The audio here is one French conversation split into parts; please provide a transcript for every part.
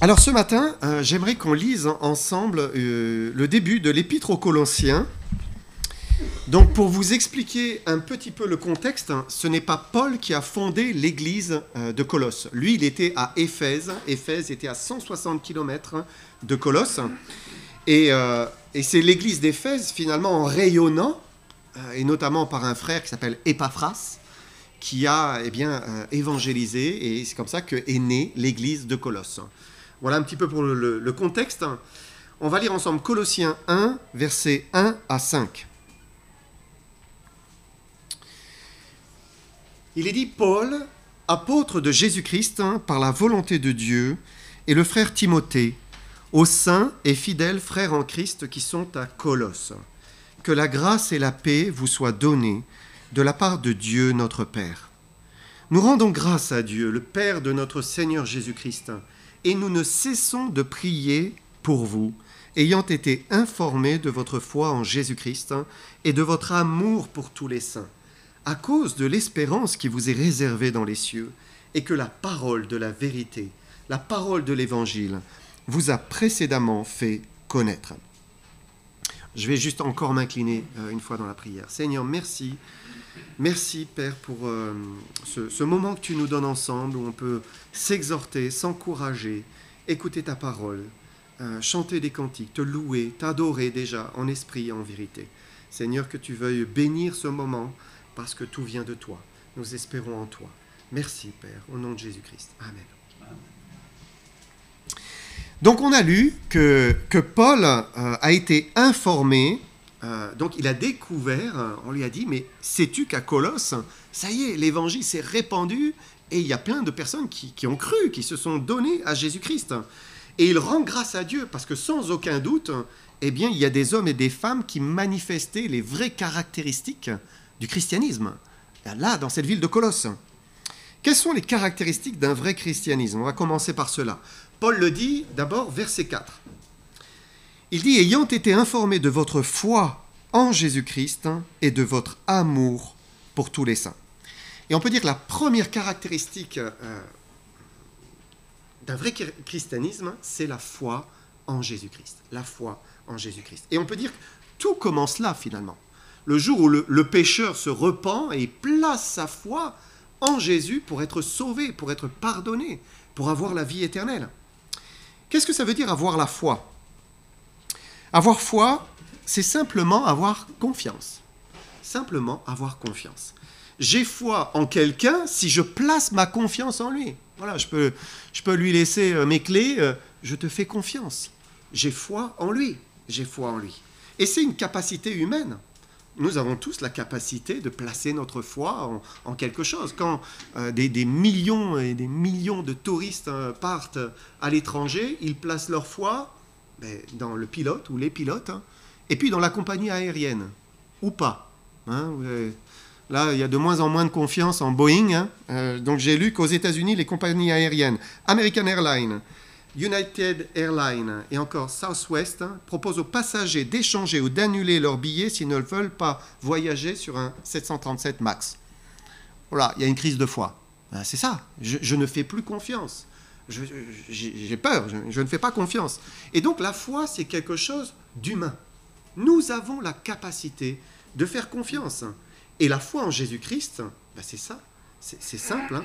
Alors ce matin, j'aimerais qu'on lise ensemble le début de l'Épître aux Colossiens. Donc pour vous expliquer un petit peu le contexte, ce n'est pas Paul qui a fondé l'église de Colosse. Lui, il était à Éphèse. Éphèse était à 160 km de Colosse. Et c'est l'église d'Éphèse, finalement, en rayonnant, et notamment par un frère qui s'appelle Épaphras, qui a évangélisé, et c'est comme ça qu'est née l'église de Colosse. Voilà un petit peu pour le contexte. On va lire ensemble Colossiens 1, versets 1 à 5. Il est dit, Paul, apôtre de Jésus-Christ, par la volonté de Dieu, et le frère Timothée, aux saints et fidèles frères en Christ qui sont à Colosse. Que la grâce et la paix vous soient données de la part de Dieu notre Père. Nous rendons grâce à Dieu, le Père de notre Seigneur Jésus-Christ, et nous ne cessons de prier pour vous, ayant été informés de votre foi en Jésus-Christ et de votre amour pour tous les saints, à cause de l'espérance qui vous est réservée dans les cieux, et que la parole de la vérité, la parole de l'Évangile, vous a précédemment fait connaître. Je vais juste encore m'incliner une fois dans la prière. Seigneur, merci. Merci, Père, pour ce moment que tu nous donnes ensemble, où on peut s'exhorter, s'encourager, écouter ta parole, chanter des cantiques, te louer, t'adorer déjà en esprit et en vérité. Seigneur, que tu veuilles bénir ce moment, parce que tout vient de toi. Nous espérons en toi. Merci, Père, au nom de Jésus-Christ. Amen. Donc on a lu que Paul a été informé, donc il a découvert, on lui a dit, mais sais-tu qu'à Colosse, ça y est, l'évangile s'est répandu et il y a plein de personnes qui ont cru, qui se sont données à Jésus-Christ. Et il rend grâce à Dieu parce que sans aucun doute, eh bien, il y a des hommes et des femmes qui manifestaient les vraies caractéristiques du christianisme, là, dans cette ville de Colosse. Quelles sont les caractéristiques d'un vrai christianisme? On va commencer par cela. Paul le dit d'abord, verset 4. Il dit « Ayant été informé de votre foi en Jésus-Christ et de votre amour pour tous les saints. » Et on peut dire que la première caractéristique d'un vrai christianisme, c'est la foi en Jésus-Christ. La foi en Jésus-Christ. Et on peut dire que tout commence là, finalement. Le jour où le pécheur se repent et place sa foi en Jésus pour être sauvé, pour être pardonné, pour avoir la vie éternelle. Qu'est-ce que ça veut dire avoir la foi? Avoir foi, c'est simplement avoir confiance. Simplement avoir confiance. J'ai foi en quelqu'un si je place ma confiance en lui. Voilà, je peux lui laisser mes clés, je te fais confiance. J'ai foi en lui. J'ai foi en lui. Et c'est une capacité humaine. Nous avons tous la capacité de placer notre foi en quelque chose. Quand des millions et des millions de touristes partent à l'étranger, ils placent leur foi dans le pilote ou les pilotes, et puis dans la compagnie aérienne, ou pas. Là, il y a de moins en moins de confiance en Boeing. Donc j'ai lu qu'aux États-Unis, les compagnies aériennes, American Airlines, United Airlines et encore Southwest proposent aux passagers d'échanger ou d'annuler leurs billets s'ils ne veulent pas voyager sur un 737 MAX. Voilà, il y a une crise de foi. C'est ça, je ne fais plus confiance. J'ai peur, je ne fais pas confiance. Et donc la foi, c'est quelque chose d'humain. Nous avons la capacité de faire confiance. Et la foi en Jésus-Christ, c'est ça, c'est simple.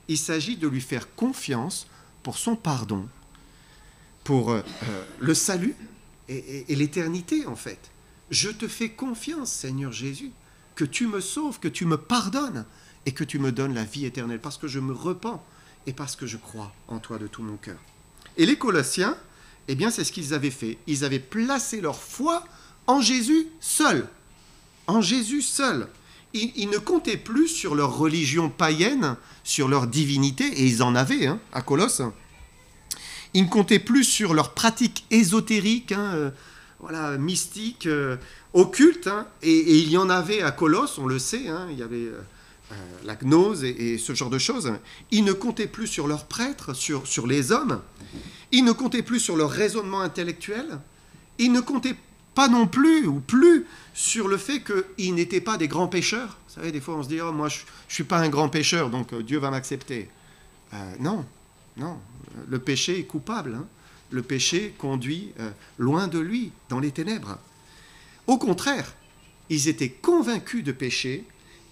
Il s'agit de lui faire confiance pour son pardon, pour le salut et l'éternité, en fait. Je te fais confiance, Seigneur Jésus, que tu me sauves, que tu me pardonnes et que tu me donnes la vie éternelle, parce que je me repens et parce que je crois en toi de tout mon cœur. Et les Colossiens, eh bien, c'est ce qu'ils avaient fait. Ils avaient placé leur foi en Jésus seul. En Jésus seul. Ils ne comptaient plus sur leur religion païenne, sur leur divinité, et ils en avaient à Colosse. Ils ne comptaient plus sur leurs pratiques ésotériques, mystiques, occultes. Et il y en avait à Colosse, on le sait, il y avait la gnose et ce genre de choses. Ils ne comptaient plus sur leurs prêtres, sur les hommes. Ils ne comptaient plus sur leur raisonnement intellectuel. Ils ne comptaient pas non plus, ou plus, sur le fait qu'ils n'étaient pas des grands pécheurs. Vous savez, des fois on se dit « Oh, moi je ne suis pas un grand pécheur, donc Dieu va m'accepter. » Non. Non, le péché est coupable. Hein. Le péché conduit loin de lui, dans les ténèbres. Au contraire, ils étaient convaincus de péché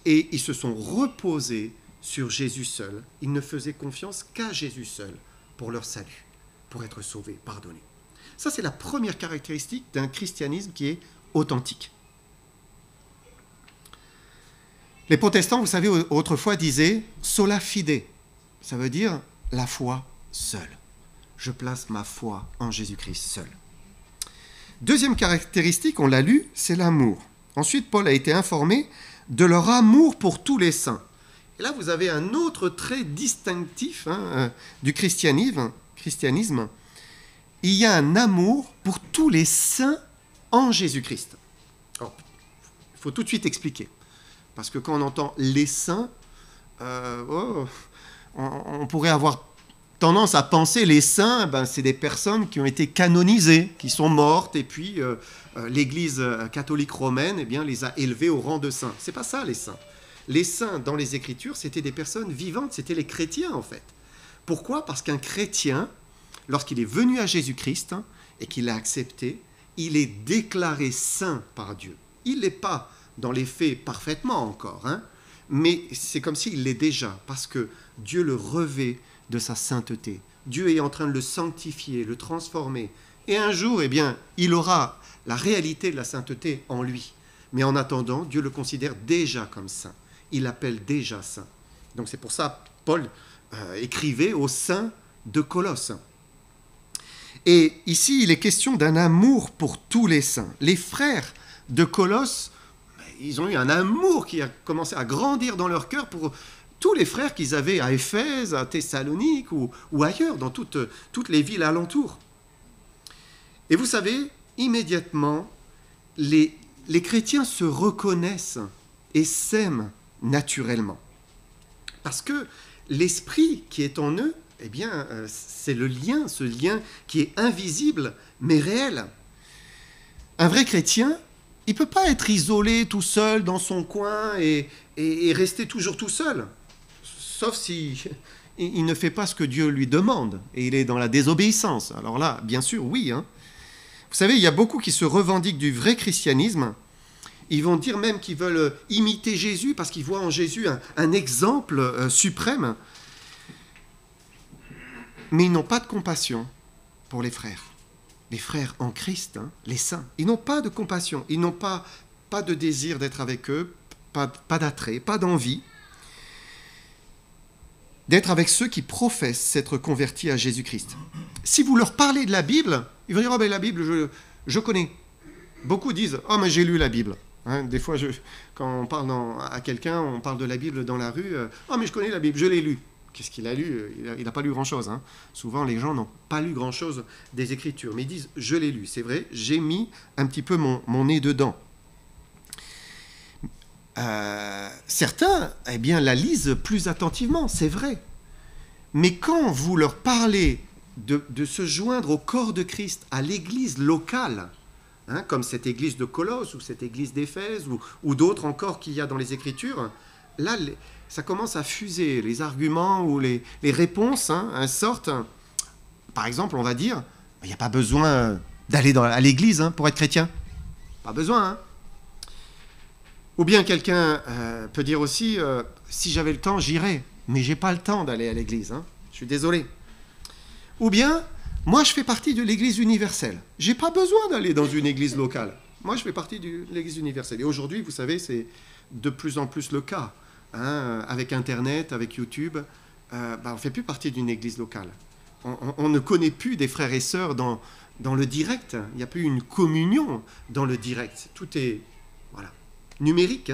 et ils se sont reposés sur Jésus seul. Ils ne faisaient confiance qu'à Jésus seul pour leur salut, pour être sauvés, pardonnés. Ça, c'est la première caractéristique d'un christianisme qui est authentique. Les protestants, vous savez, autrefois disaient « sola fide ». Ça veut dire « la foi seule ». Je place ma foi en Jésus-Christ seul. Deuxième caractéristique, on l'a lu, c'est l'amour. Ensuite, Paul a été informé de leur amour pour tous les saints. Et là, vous avez un autre trait distinctif du christianisme. Il y a un amour pour tous les saints en Jésus-Christ. Alors, il faut tout de suite expliquer. Parce que quand on entend les saints, on pourrait avoir tendance à penser les saints, c'est des personnes qui ont été canonisées, qui sont mortes, et puis l'Église catholique romaine les a élevés au rang de saints. C'est pas ça, les saints. Les saints, dans les Écritures, c'était des personnes vivantes, c'était les chrétiens, en fait. Pourquoi ? Parce qu'un chrétien, lorsqu'il est venu à Jésus-Christ et qu'il l'a accepté, il est déclaré saint par Dieu. Il n'est pas, dans les faits, parfaitement encore, mais c'est comme s'il l'est déjà, parce que Dieu le revêt de sa sainteté. Dieu est en train de le sanctifier, le transformer. Et un jour, il aura la réalité de la sainteté en lui. Mais en attendant, Dieu le considère déjà comme saint. Il l'appelle déjà saint. Donc c'est pour ça que Paul écrivait aux saints de Colosse. Et ici, il est question d'un amour pour tous les saints. Les frères de Colosse, ils ont eu un amour qui a commencé à grandir dans leur cœur pour tous les frères qu'ils avaient à Éphèse, à Thessalonique ou ailleurs, dans toutes les villes alentours. Et vous savez, immédiatement, les chrétiens se reconnaissent et s'aiment naturellement. Parce que l'esprit qui est en eux, c'est le lien, ce lien qui est invisible mais réel. Un vrai chrétien, il ne peut pas être isolé tout seul dans son coin et rester toujours tout seul. Sauf si il ne fait pas ce que Dieu lui demande et il est dans la désobéissance. Alors là, bien sûr, oui. Vous savez, il y a beaucoup qui se revendiquent du vrai christianisme. Ils vont dire même qu'ils veulent imiter Jésus parce qu'ils voient en Jésus un exemple suprême. Mais ils n'ont pas de compassion pour les frères. Les frères en Christ, les saints. Ils n'ont pas de compassion. Ils n'ont pas de désir d'être avec eux, pas d'attrait, pas d'envie d'être avec ceux qui professent s'être convertis à Jésus-Christ. Si vous leur parlez de la Bible, ils vont dire « la Bible, je connais ». Beaucoup disent « mais j'ai lu la Bible ». Des fois, quand on parle à quelqu'un, on parle de la Bible dans la rue. « mais je connais la Bible, je l'ai lue ». Qu'est-ce qu'il a lu ? Il n'a pas lu grand-chose. Souvent, les gens n'ont pas lu grand-chose des Écritures. Mais ils disent « je l'ai lu ». C'est vrai, j'ai mis un petit peu mon nez dedans. Certains, la lisent plus attentivement, c'est vrai. Mais quand vous leur parlez de se joindre au corps de Christ, à l'église locale, comme cette église de Colosse ou cette église d'Éphèse ou d'autres encore qu'il y a dans les Écritures, là, ça commence à fuser. Les arguments ou les réponses sortent. Par exemple, on va dire, il n'y a pas besoin d'aller à l'église pour être chrétien. Pas besoin, Ou bien quelqu'un peut dire aussi, si j'avais le temps, j'irais, mais je n'ai pas le temps d'aller à l'église, je suis désolé. Ou bien, moi je fais partie de l'église universelle, je n'ai pas besoin d'aller dans une église locale. Moi je fais partie de l'église universelle. Et aujourd'hui, vous savez, c'est de plus en plus le cas. Avec Internet, avec YouTube, on ne fait plus partie d'une église locale. On ne connaît plus des frères et sœurs dans le direct. Il n'y a plus une communion dans le direct. Tout est numérique.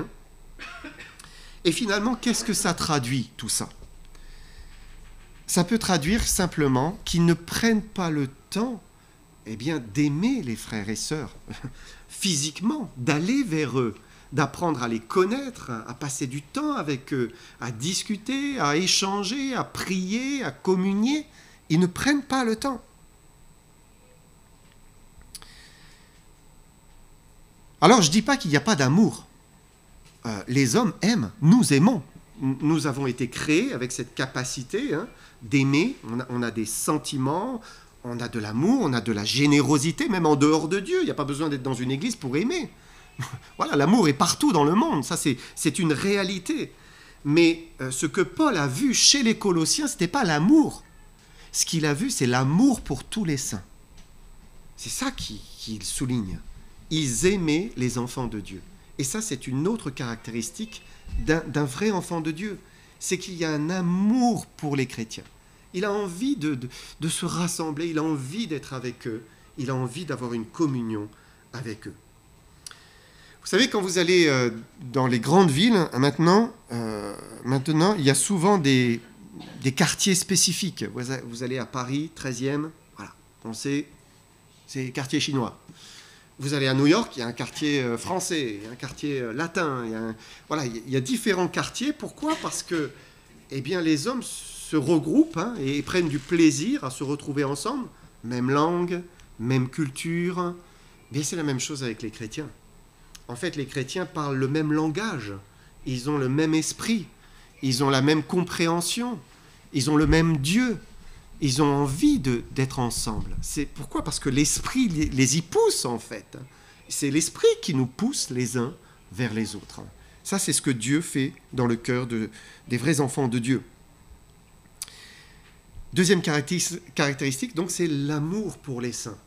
Et finalement, qu'est-ce que ça traduit, tout ça ? Ça peut traduire simplement qu'ils ne prennent pas le temps d'aimer les frères et sœurs physiquement, d'aller vers eux, d'apprendre à les connaître, à passer du temps avec eux, à discuter, à échanger, à prier, à communier. Ils ne prennent pas le temps. Alors, je ne dis pas qu'il n'y a pas d'amour. Les hommes aiment, nous aimons. nous avons été créés avec cette capacité d'aimer. On a des sentiments, on a de l'amour, on a de la générosité, même en dehors de Dieu. Il n'y a pas besoin d'être dans une église pour aimer. Voilà, l'amour est partout dans le monde. Ça, c'est une réalité. Mais ce que Paul a vu chez les Colossiens, ce n'était pas l'amour. Ce qu'il a vu, c'est l'amour pour tous les saints. C'est ça qu'il souligne. Ils aimaient les enfants de Dieu. Et ça, c'est une autre caractéristique d'un vrai enfant de Dieu. C'est qu'il y a un amour pour les chrétiens. Il a envie de se rassembler, il a envie d'être avec eux, il a envie d'avoir une communion avec eux. Vous savez, quand vous allez dans les grandes villes, maintenant, il y a souvent des quartiers spécifiques. Vous allez à Paris, 13e, voilà, on sait, c'est quartier chinois. Vous allez à New York, il y a un quartier français, il y a un quartier latin, il y a différents quartiers. Pourquoi ? Parce que les hommes se regroupent et prennent du plaisir à se retrouver ensemble. Même langue, même culture. C'est la même chose avec les chrétiens. En fait, les chrétiens parlent le même langage. Ils ont le même esprit. Ils ont la même compréhension. Ils ont le même Dieu. Ils ont envie d'être ensemble. C'est pourquoi ? Parce que l'esprit les y pousse, en fait. C'est l'esprit qui nous pousse les uns vers les autres. Ça, c'est ce que Dieu fait dans le cœur des vrais enfants de Dieu. Deuxième caractéristique, donc, c'est l'amour pour les saints.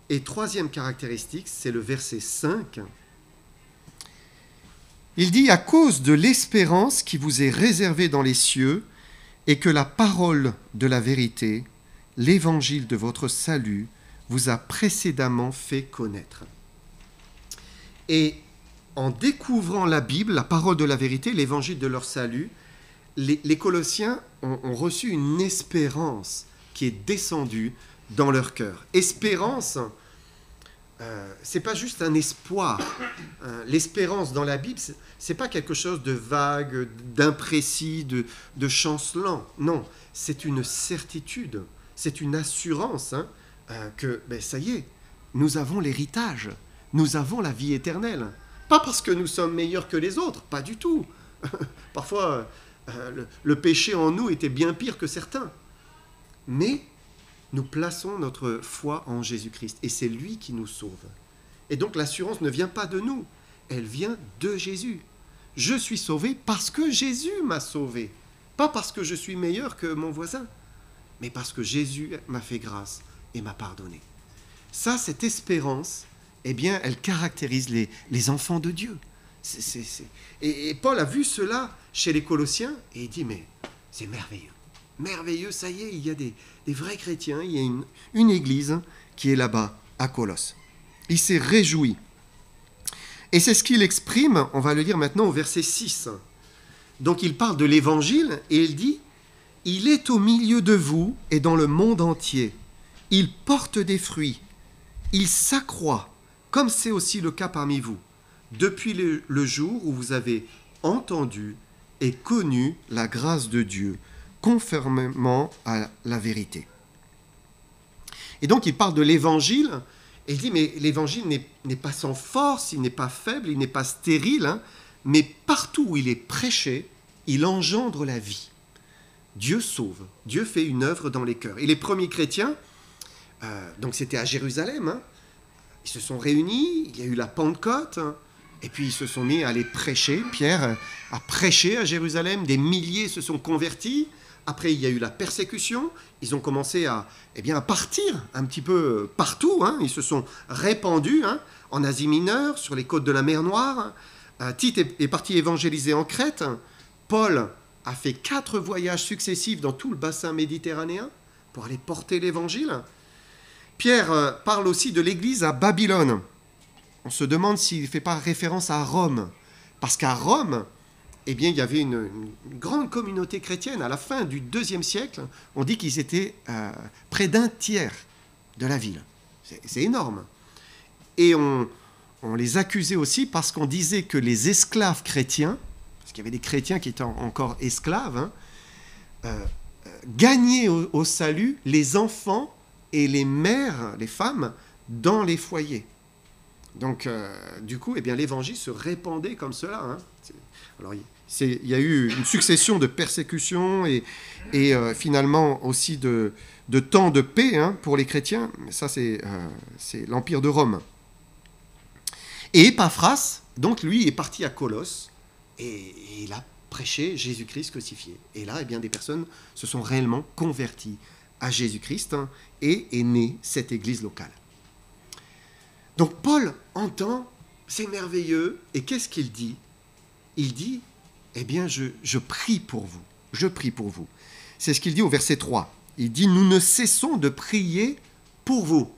Et troisième caractéristique, c'est le verset 5. Il dit « À cause de l'espérance qui vous est réservée dans les cieux, et que la parole de la vérité, l'évangile de votre salut, vous a précédemment fait connaître. » Et en découvrant la Bible, la parole de la vérité, l'évangile de leur salut, les Colossiens ont reçu une espérance qui est descendue dans leur cœur. Espérance, c'est pas juste un espoir. L'espérance dans la Bible, c'est pas quelque chose de vague, d'imprécis, de chancelant. Non, c'est une certitude, c'est une assurance que, ça y est, nous avons l'héritage, nous avons la vie éternelle. Pas parce que nous sommes meilleurs que les autres, pas du tout. Parfois, le péché en nous était bien pire que certains. Mais nous plaçons notre foi en Jésus-Christ et c'est lui qui nous sauve. Et donc l'assurance ne vient pas de nous, elle vient de Jésus. Je suis sauvé parce que Jésus m'a sauvé. Pas parce que je suis meilleur que mon voisin, mais parce que Jésus m'a fait grâce et m'a pardonné. Ça, cette espérance, elle caractérise les enfants de Dieu. Et Paul a vu cela chez les Colossiens et il dit, mais c'est merveilleux. Merveilleux, ça y est, il y a des vrais chrétiens, il y a une église qui est là-bas, à Colosse. Il s'est réjoui. Et c'est ce qu'il exprime, on va le lire maintenant au verset 6. Donc il parle de l'évangile et il dit « Il est au milieu de vous et dans le monde entier. Il porte des fruits. Il s'accroît, comme c'est aussi le cas parmi vous, depuis le jour où vous avez entendu et connu la grâce de Dieu, conformément à la vérité. » Et donc il parle de l'évangile, et il dit, mais l'évangile n'est pas sans force, il n'est pas faible, il n'est pas stérile, mais partout où il est prêché, il engendre la vie. Dieu sauve, Dieu fait une œuvre dans les cœurs. Et les premiers chrétiens, donc c'était à Jérusalem, ils se sont réunis, il y a eu la Pentecôte, et puis ils se sont mis à aller prêcher. Pierre a prêché à Jérusalem, des milliers se sont convertis. Après, il y a eu la persécution. Ils ont commencé à partir un petit peu partout. Ils se sont répandus en Asie mineure, sur les côtes de la mer Noire. Tite est parti évangéliser en Crète. Paul a fait 4 voyages successifs dans tout le bassin méditerranéen pour aller porter l'évangile. Pierre parle aussi de l'église à Babylone. On se demande s'il ne fait pas référence à Rome. Parce qu'à Rome, il y avait une grande communauté chrétienne. À la fin du IIe siècle, on dit qu'ils étaient près d'un tiers de la ville. C'est énorme. Et on les accusait aussi parce qu'on disait que les esclaves chrétiens, parce qu'il y avait des chrétiens qui étaient encore esclaves, gagnaient au salut les enfants et les mères, les femmes, dans les foyers. Donc, du coup, eh bien, l'évangile se répandait comme cela. Hein. Alors, il y a eu une succession de persécutions et finalement aussi de temps de paix hein, pour les chrétiens. Ça, c'est l'Empire de Rome. Et Épaphras, donc, lui, est parti à Colosse et il a prêché Jésus-Christ crucifié. Et là, eh bien, des personnes se sont réellement converties à Jésus-Christ hein, et est née cette église locale. Donc Paul entend, c'est merveilleux, et qu'est-ce qu'il dit? Il dit, eh bien, je prie pour vous, je prie pour vous. C'est ce qu'il dit au verset 3. Il dit, nous ne cessons de prier pour vous.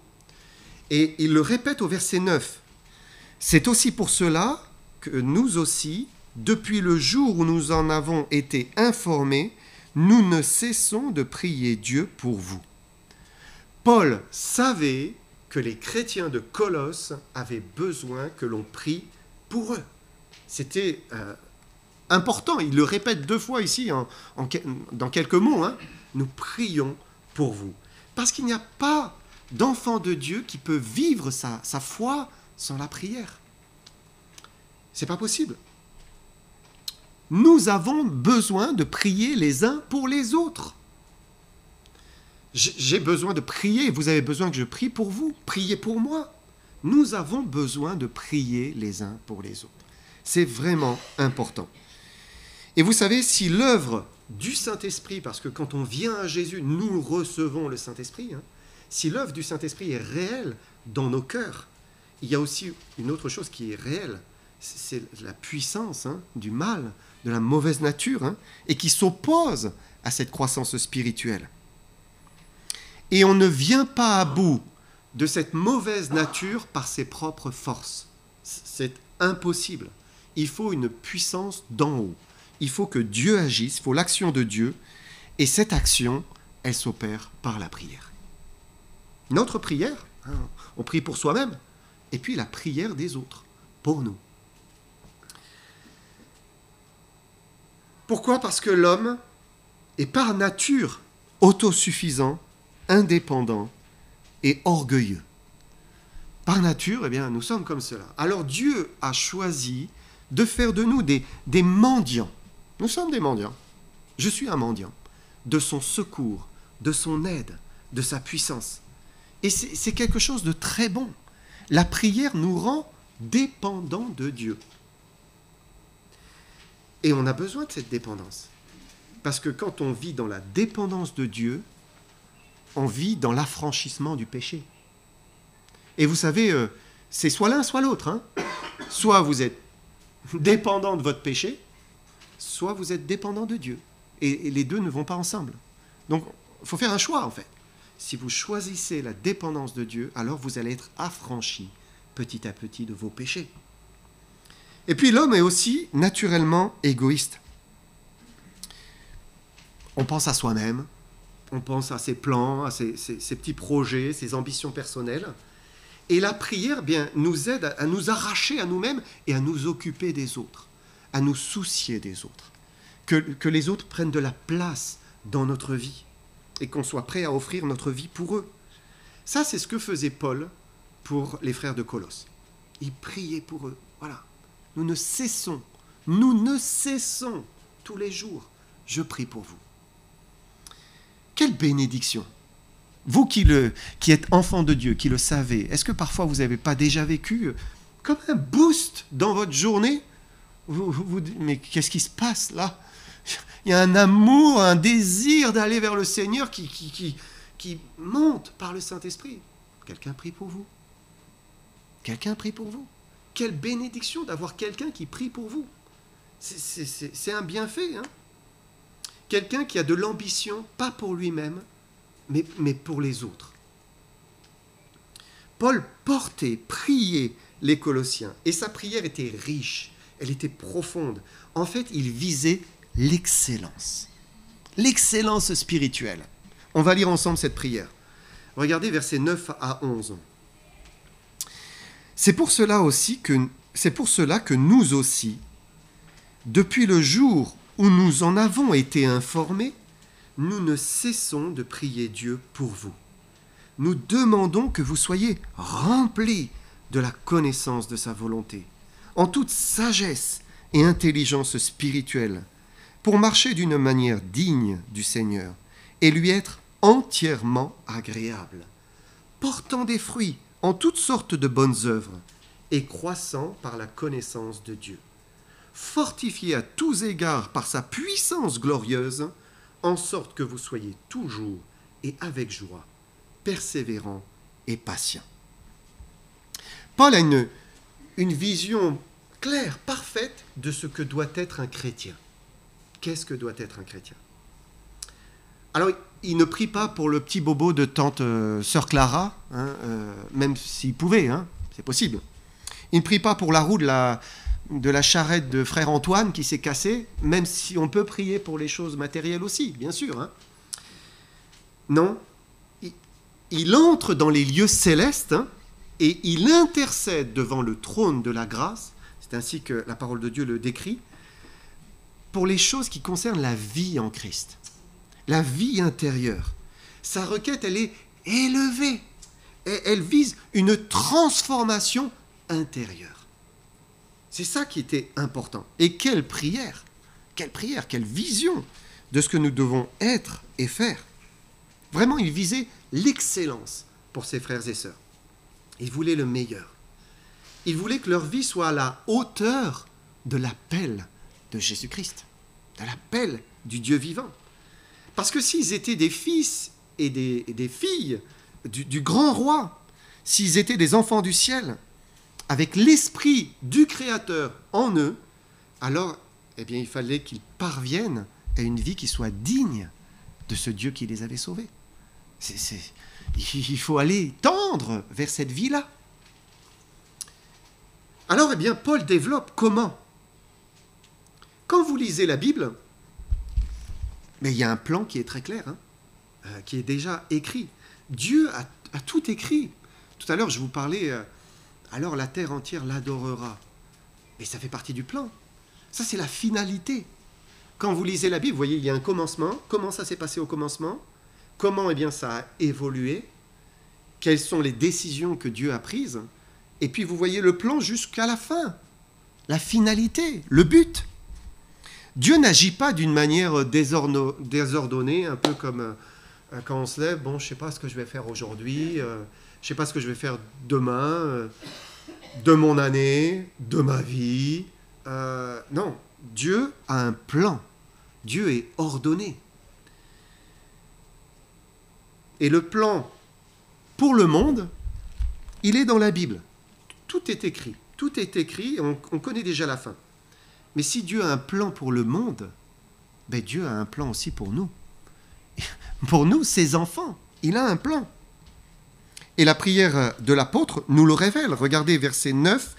Et il le répète au verset 9. C'est aussi pour cela que nous aussi, depuis le jour où nous en avons été informés, nous ne cessons de prier Dieu pour vous. Paul savait que les chrétiens de Colosse avaient besoin que l'on prie pour eux. C'était important, il le répète 2 fois ici, dans quelques mots. Hein. Nous prions pour vous. Parce qu'il n'y a pas d'enfant de Dieu qui peut vivre sa foi sans la prière. C'est pas possible. Nous avons besoin de prier les uns pour les autres. J'ai besoin de prier, vous avez besoin que je prie pour vous, priez pour moi. Nous avons besoin de prier les uns pour les autres. C'est vraiment important. Et vous savez, si l'œuvre du Saint-Esprit, parce que quand on vient à Jésus, nous recevons le Saint-Esprit, hein, si l'œuvre du Saint-Esprit est réelle dans nos cœurs, il y a aussi une autre chose qui est réelle, c'est la puissance hein, du mal, de la mauvaise nature, hein, et qui s'oppose à cette croissance spirituelle. Et on ne vient pas à bout de cette mauvaise nature par ses propres forces. C'est impossible. Il faut une puissance d'en haut. Il faut que Dieu agisse, il faut l'action de Dieu, et cette action, elle s'opère par la prière. Notre prière, hein, on prie pour soi-même, et puis la prière des autres, pour nous. Pourquoi? Parce que l'homme est par nature autosuffisant, indépendant et orgueilleux. Par nature, eh bien, nous sommes comme cela. Alors Dieu a choisi de faire de nous des mendiants. Nous sommes des mendiants. Je suis un mendiant. De son secours, de son aide, de sa puissance. Et c'est quelque chose de très bon. La prière nous rend dépendants de Dieu. Et on a besoin de cette dépendance. Parce que quand on vit dans la dépendance de Dieu, on vit dans l'affranchissement du péché. Et vous savez, c'est soit l'un, soit l'autre. Hein. Soit vous êtes dépendant de votre péché, soit vous êtes dépendant de Dieu. Et les deux ne vont pas ensemble. Donc, il faut faire un choix, en fait. Si vous choisissez la dépendance de Dieu, alors vous allez être affranchi petit à petit de vos péchés. Et puis l'homme est aussi naturellement égoïste. On pense à soi-même, on pense à ses plans, à ses petits projets, ses ambitions personnelles. Et la prière bien, nous aide à nous arracher à nous-mêmes et à nous occuper des autres, à nous soucier des autres. Que les autres prennent de la place dans notre vie et qu'on soit prêt à offrir notre vie pour eux. Ça, c'est ce que faisait Paul pour les frères de Colosse. Il priait pour eux. Voilà. Nous ne cessons tous les jours. Je prie pour vous. Quelle bénédiction! Vous qui êtes enfant de Dieu, qui le savez, est-ce que parfois vous n'avez pas déjà vécu comme un boost dans votre journée? Mais qu'est-ce qui se passe là? Il y a un amour, un désir d'aller vers le Seigneur qui monte par le Saint-Esprit. Quelqu'un prie pour vous. Quelqu'un prie pour vous. Quelle bénédiction d'avoir quelqu'un qui prie pour vous. C'est un bienfait. Hein? Quelqu'un qui a de l'ambition, pas pour lui-même, mais pour les autres. Paul portait, priait les Colossiens, et sa prière était riche, elle était profonde. En fait, il visait l'excellence spirituelle. On va lire ensemble cette prière. Regardez versets 9 à 11. C'est pour cela que nous aussi, depuis le jour où nous en avons été informés, nous ne cessons de prier Dieu pour vous. Nous demandons que vous soyez remplis de la connaissance de sa volonté, en toute sagesse et intelligence spirituelle, pour marcher d'une manière digne du Seigneur et lui être entièrement agréable, portant des fruits en toutes sortes de bonnes œuvres et croissant par la connaissance de Dieu, fortifié à tous égards par sa puissance glorieuse, en sorte que vous soyez toujours et avec joie, persévérants et patients. Paul a une vision claire, parfaite de ce que doit être un chrétien. Qu'est-ce que doit être un chrétien? Alors, il ne prie pas pour le petit bobo de tante sœur Clara, même s'il pouvait, c'est possible. Il ne prie pas pour la roue de la charrette de frère Antoine qui s'est cassée, même si on peut prier pour les choses matérielles aussi, bien sûr. Non, il entre dans les lieux célestes et il intercède devant le trône de la grâce, c'est ainsi que la parole de Dieu le décrit, pour les choses qui concernent la vie en Christ, la vie intérieure. Sa requête, elle est élevée. Elle vise une transformation intérieure. C'est ça qui était important. Et quelle prière, quelle vision de ce que nous devons être et faire. Vraiment, il visait l'excellence pour ses frères et sœurs. Il voulait le meilleur. Il voulait que leur vie soit à la hauteur de l'appel de Jésus-Christ, de l'appel du Dieu vivant. Parce que s'ils étaient des fils et des filles du grand roi, s'ils étaient des enfants du ciel, avec l'esprit du Créateur en eux, alors il fallait qu'ils parviennent à une vie qui soit digne de ce Dieu qui les avait sauvés. Il faut aller tendre vers cette vie-là. Alors, Paul développe comment? Quand vous lisez la Bible, mais il y a un plan qui est très clair, qui est déjà écrit. Dieu a tout écrit. Tout à l'heure, je vous parlais, alors la terre entière l'adorera. Mais ça fait partie du plan. Ça, c'est la finalité. Quand vous lisez la Bible, vous voyez, il y a un commencement. Comment ça s'est passé au commencement? Comment ça a évolué? Quelles sont les décisions que Dieu a prises? Et puis vous voyez le plan jusqu'à la fin. La finalité, le but. Dieu n'agit pas d'une manière désordonnée, un peu comme quand on se lève, je ne sais pas ce que je vais faire aujourd'hui, je ne sais pas ce que je vais faire demain, de mon année, de ma vie. Non, Dieu a un plan. Dieu est ordonné. Et le plan pour le monde, il est dans la Bible. Tout est écrit. Tout est écrit, on connaît déjà la fin. Mais si Dieu a un plan pour le monde, Dieu a un plan aussi pour nous. Pour nous, ses enfants, il a un plan. Et la prière de l'apôtre nous le révèle. Regardez verset 9,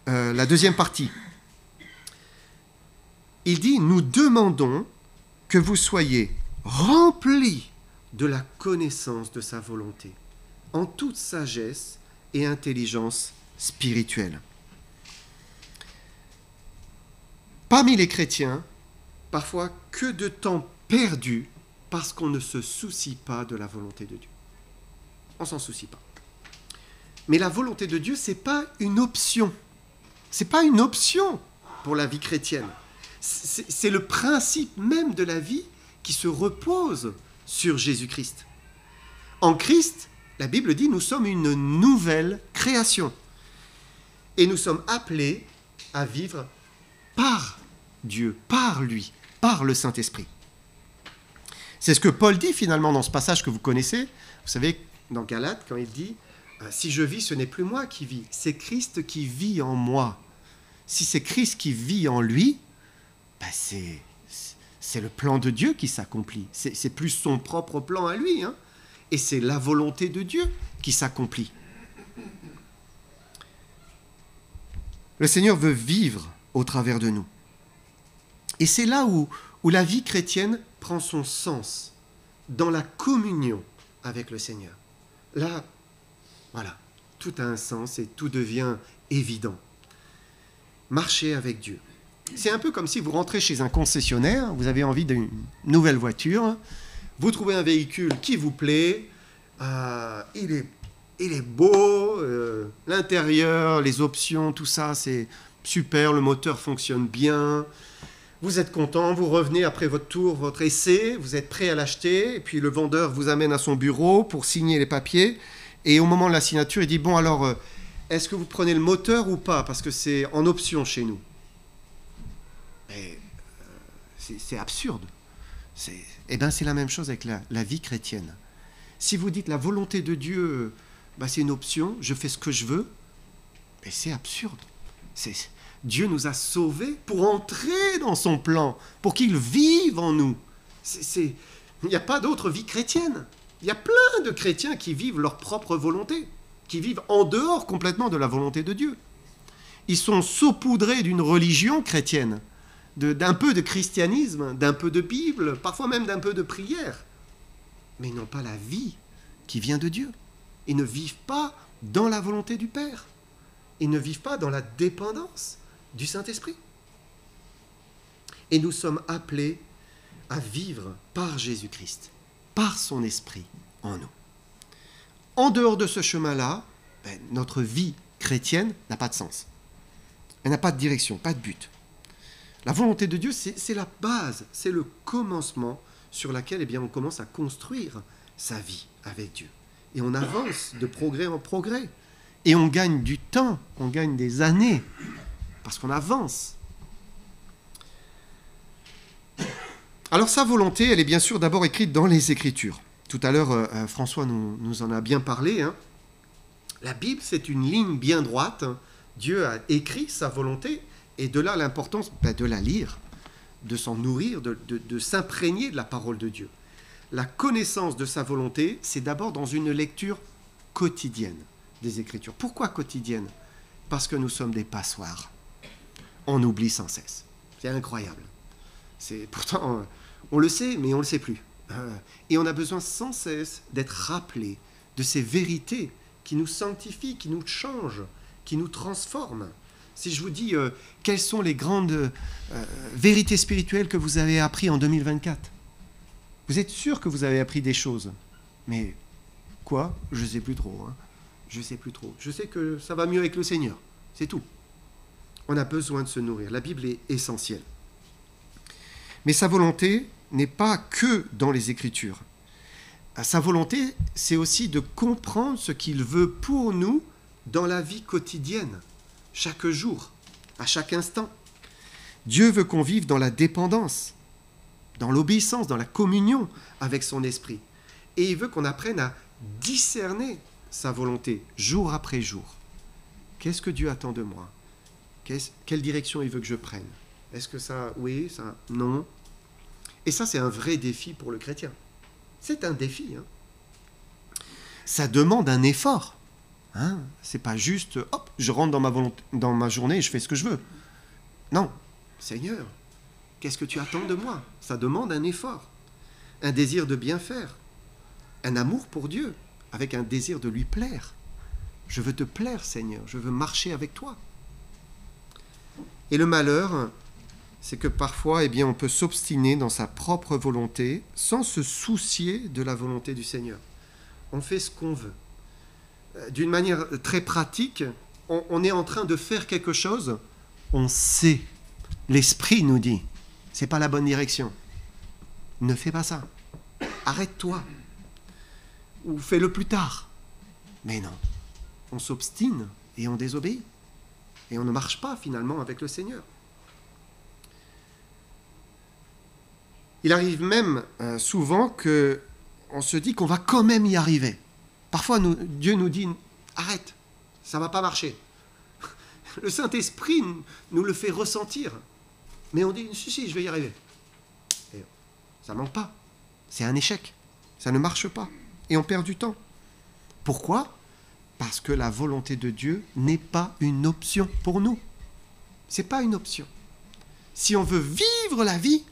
la deuxième partie. Il dit, nous demandons que vous soyez remplis de la connaissance de sa volonté, en toute sagesse et intelligence spirituelle. Parmi les chrétiens, parfois, que de temps perdu parce qu'on ne se soucie pas de la volonté de Dieu. On ne s'en soucie pas. Mais la volonté de Dieu, ce n'est pas une option. Ce n'est pas une option pour la vie chrétienne. C'est le principe même de la vie qui se repose sur Jésus-Christ. En Christ, la Bible dit, nous sommes une nouvelle création. Et nous sommes appelés à vivre par Dieu, par lui, par le Saint-Esprit. C'est ce que Paul dit finalement dans ce passage que vous connaissez. Vous savez, dans Galates, quand il dit « Si je vis, ce n'est plus moi qui vis, c'est Christ qui vit en moi. » Si c'est Christ qui vit en lui, c'est le plan de Dieu qui s'accomplit. C'est plus son propre plan à lui. Et c'est la volonté de Dieu qui s'accomplit. Le Seigneur veut vivre au travers de nous. Et c'est là où la vie chrétienne prend son sens, dans la communion avec le Seigneur. Là, voilà, tout a un sens et tout devient évident. Marcher avec Dieu. C'est un peu comme si vous rentrez chez un concessionnaire, vous avez envie d'une nouvelle voiture, vous trouvez un véhicule qui vous plaît, il est il est beau, l'intérieur, les options, tout ça, c'est super, le moteur fonctionne bien. Vous êtes content, vous revenez après votre tour, votre essai, vous êtes prêt à l'acheter, et puis le vendeur vous amène à son bureau pour signer les papiers, et au moment de la signature, il dit « Bon, alors, est-ce que vous prenez le moteur ou pas? Parce que c'est en option chez nous. » C'est absurde. Eh bien, c'est la même chose avec la vie chrétienne. Si vous dites la volonté de Dieu, c'est une option, je fais ce que je veux, mais c'est absurde. Dieu nous a sauvés pour entrer dans son plan, pour qu'il vive en nous. Il n'y a pas d'autre vie chrétienne. Il y a plein de chrétiens qui vivent leur propre volonté, qui vivent en dehors complètement de la volonté de Dieu. Ils sont saupoudrés d'une religion chrétienne, d'un peu de christianisme, d'un peu de Bible, parfois même d'un peu de prière, mais ils n'ont pas la vie qui vient de Dieu. Ils ne vivent pas dans la volonté du Père. Ils ne vivent pas dans la dépendance du Saint-Esprit. Et nous sommes appelés à vivre par Jésus-Christ, par son Esprit en nous. En dehors de ce chemin-là, notre vie chrétienne n'a pas de sens. Elle n'a pas de direction, pas de but. La volonté de Dieu, c'est la base, c'est le commencement sur laquelle on commence à construire sa vie avec Dieu. Et on avance de progrès en progrès. Et on gagne du temps, on gagne des années, parce qu'on avance. Alors sa volonté, elle est bien sûr d'abord écrite dans les Écritures. Tout à l'heure, François nous en a bien parlé. La Bible, c'est une ligne bien droite. Dieu a écrit sa volonté, et de là l'importance de la lire, de s'en nourrir, de s'imprégner de la parole de Dieu. La connaissance de sa volonté, c'est d'abord dans une lecture quotidienne des Écritures. Pourquoi quotidienne? Parce que nous sommes des passoires. On oublie sans cesse. C'est incroyable. Pourtant, on le sait, mais on ne le sait plus. Et on a besoin sans cesse d'être rappelés de ces vérités qui nous sanctifient, qui nous changent, qui nous transforment. Si je vous dis quelles sont les grandes vérités spirituelles que vous avez apprises en 2024, vous êtes sûr que vous avez appris des choses. Mais quoi? Je ne sais plus trop. Je ne sais plus trop. Je sais que ça va mieux avec le Seigneur. C'est tout. On a besoin de se nourrir. La Bible est essentielle. Mais sa volonté n'est pas que dans les Écritures. Sa volonté, c'est aussi de comprendre ce qu'il veut pour nous dans la vie quotidienne, chaque jour, à chaque instant. Dieu veut qu'on vive dans la dépendance, dans l'obéissance, dans la communion avec son esprit. Et il veut qu'on apprenne à discerner sa volonté jour après jour. Qu'est-ce que Dieu attend de moi? Quelle direction il veut que je prenne? Est-ce que ça, oui, ça, non? Et ça, c'est un vrai défi pour le chrétien. C'est un défi. Ça demande un effort. C'est pas juste, hop, je rentre dans ma journée et je fais ce que je veux. Non, Seigneur, qu'est-ce que tu attends de moi? Ça demande un effort, un désir de bien faire, un amour pour Dieu, avec un désir de lui plaire. Je veux te plaire, Seigneur, je veux marcher avec toi. Et le malheur, c'est que parfois, on peut s'obstiner dans sa propre volonté sans se soucier de la volonté du Seigneur. On fait ce qu'on veut. D'une manière très pratique, on est en train de faire quelque chose, on sait, l'Esprit nous dit, c'est pas la bonne direction. Ne fais pas ça. Arrête-toi. Ou fais-le plus tard. Mais non, on s'obstine et on désobéit. Et on ne marche pas finalement avec le Seigneur. Il arrive même souvent qu'on se dit qu'on va quand même y arriver. Parfois, Dieu nous dit « Arrête, ça ne va pas marcher ». Le Saint-Esprit nous le fait ressentir. Mais on dit « Si, je vais y arriver ». Et ça ne manque pas. C'est un échec. Ça ne marche pas. Et on perd du temps. Pourquoi? Parce que la volonté de Dieu n'est pas une option pour nous. Ce n'est pas une option. Si on veut vivre la vie,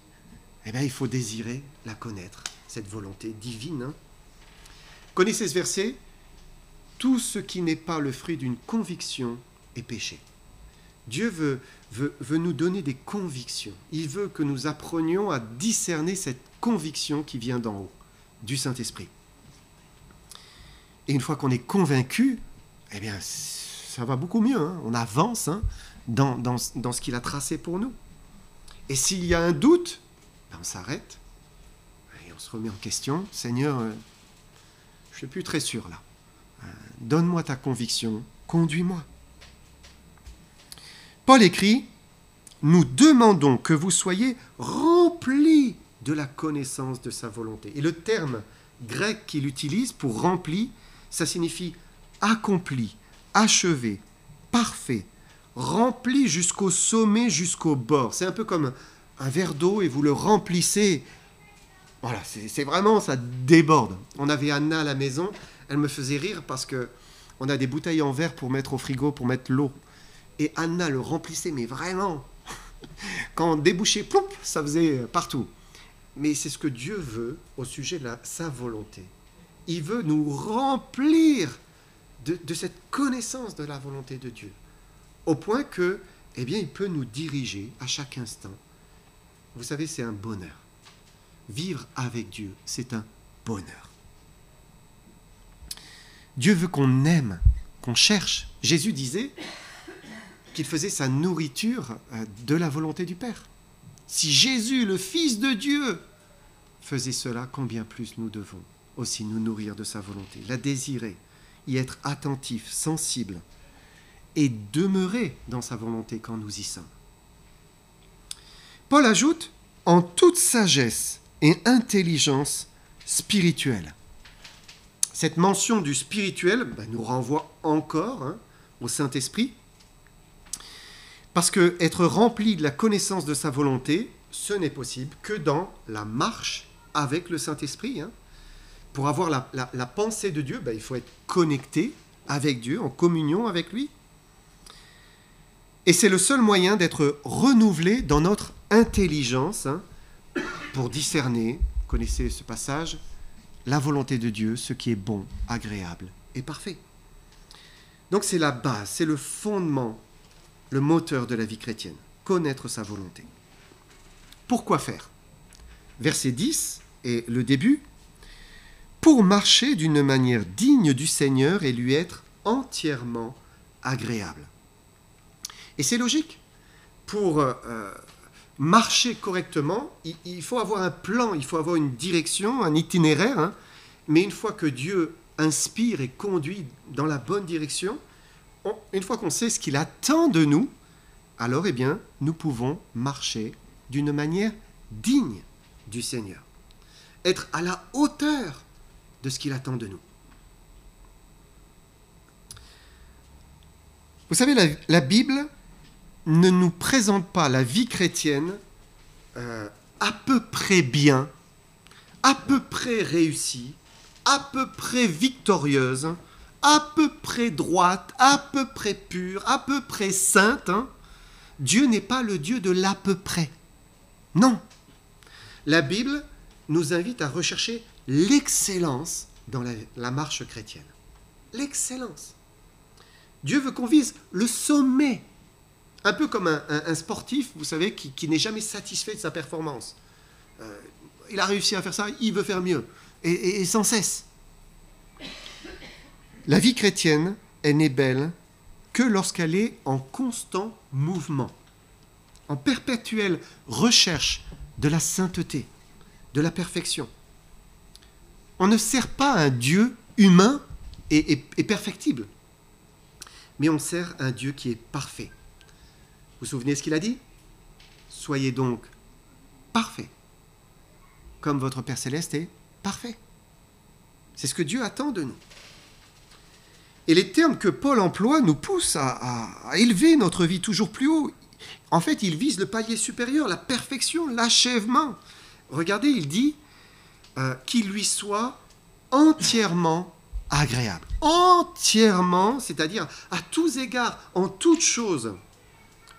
il faut désirer la connaître, cette volonté divine. Connaissez ce verset? Tout ce qui n'est pas le fruit d'une conviction est péché. Dieu veut nous donner des convictions. Il veut que nous apprenions à discerner cette conviction qui vient d'en haut, du Saint-Esprit. Et une fois qu'on est convaincu, eh bien, ça va beaucoup mieux. Hein. On avance dans ce qu'il a tracé pour nous. Et s'il y a un doute, ben on s'arrête et on se remet en question. Seigneur, je ne suis plus très sûr là. Donne-moi ta conviction, conduis-moi. Paul écrit, « Nous demandons que vous soyez remplis de la connaissance de sa volonté. » Et le terme grec qu'il utilise pour rempli, ça signifie accompli, achevé, parfait, rempli jusqu'au sommet, jusqu'au bord. C'est un peu comme un verre d'eau et vous le remplissez. Voilà, c'est vraiment, ça déborde. On avait Anna à la maison, elle me faisait rire parce que on a des bouteilles en verre pour mettre au frigo, pour mettre l'eau. Et Anna le remplissait, mais vraiment. Quand on débouchait, ploup, ça faisait partout. Mais c'est ce que Dieu veut au sujet de sa volonté. Il veut nous remplir de cette connaissance de la volonté de Dieu. Au point que, eh bien, il peut nous diriger à chaque instant. Vous savez, c'est un bonheur. Vivre avec Dieu, c'est un bonheur. Dieu veut qu'on aime, qu'on cherche. Jésus disait qu'il faisait sa nourriture de la volonté du Père. Si Jésus, le Fils de Dieu, faisait cela, combien plus nous devons aussi nous nourrir de sa volonté, la désirer, y être attentif, sensible, et demeurer dans sa volonté quand nous y sommes. Paul ajoute « en toute sagesse et intelligence spirituelle ». Cette mention du spirituel nous renvoie encore au Saint-Esprit, parce que être rempli de la connaissance de sa volonté, ce n'est possible que dans la marche avec le Saint-Esprit. Pour avoir la pensée de Dieu, il faut être connecté avec Dieu, en communion avec lui. Et c'est le seul moyen d'être renouvelé dans notre intelligence pour discerner, vous connaissez ce passage, la volonté de Dieu, ce qui est bon, agréable et parfait. Donc c'est la base, c'est le fondement, le moteur de la vie chrétienne, connaître sa volonté. Pourquoi faire ? Verset 10 et le début. Pour marcher d'une manière digne du Seigneur et lui être entièrement agréable. Et c'est logique. Pour marcher correctement, il faut avoir un plan, il faut avoir une direction, un itinéraire. Mais une fois que Dieu inspire et conduit dans la bonne direction, une fois qu'on sait ce qu'il attend de nous, alors nous pouvons marcher d'une manière digne du Seigneur. Être à la hauteur de ce qu'il attend de nous. Vous savez, la Bible ne nous présente pas la vie chrétienne à peu près bien, à peu près réussie, à peu près victorieuse, à peu près droite, à peu près pure, à peu près sainte. Dieu n'est pas le Dieu de l'à peu près. Non. La Bible nous invite à rechercher l'excellence dans la marche chrétienne. L'excellence. Dieu veut qu'on vise le sommet. Un peu comme un sportif, vous savez, qui n'est jamais satisfait de sa performance. Il a réussi à faire ça, il veut faire mieux. Et sans cesse. La vie chrétienne, elle n'est belle que lorsqu'elle est en constant mouvement, en perpétuelle recherche de la sainteté, de la perfection. On ne sert pas un Dieu humain et perfectible, mais on sert un Dieu qui est parfait. Vous vous souvenez ce qu'il a dit ? Soyez donc parfaits, comme votre Père Céleste est parfait. C'est ce que Dieu attend de nous. Et les termes que Paul emploie nous poussent à élever notre vie toujours plus haut. En fait, il vise le palier supérieur, la perfection, l'achèvement. Regardez, il dit qu'il lui soit entièrement agréable. Entièrement, c'est-à-dire à tous égards, en toutes choses.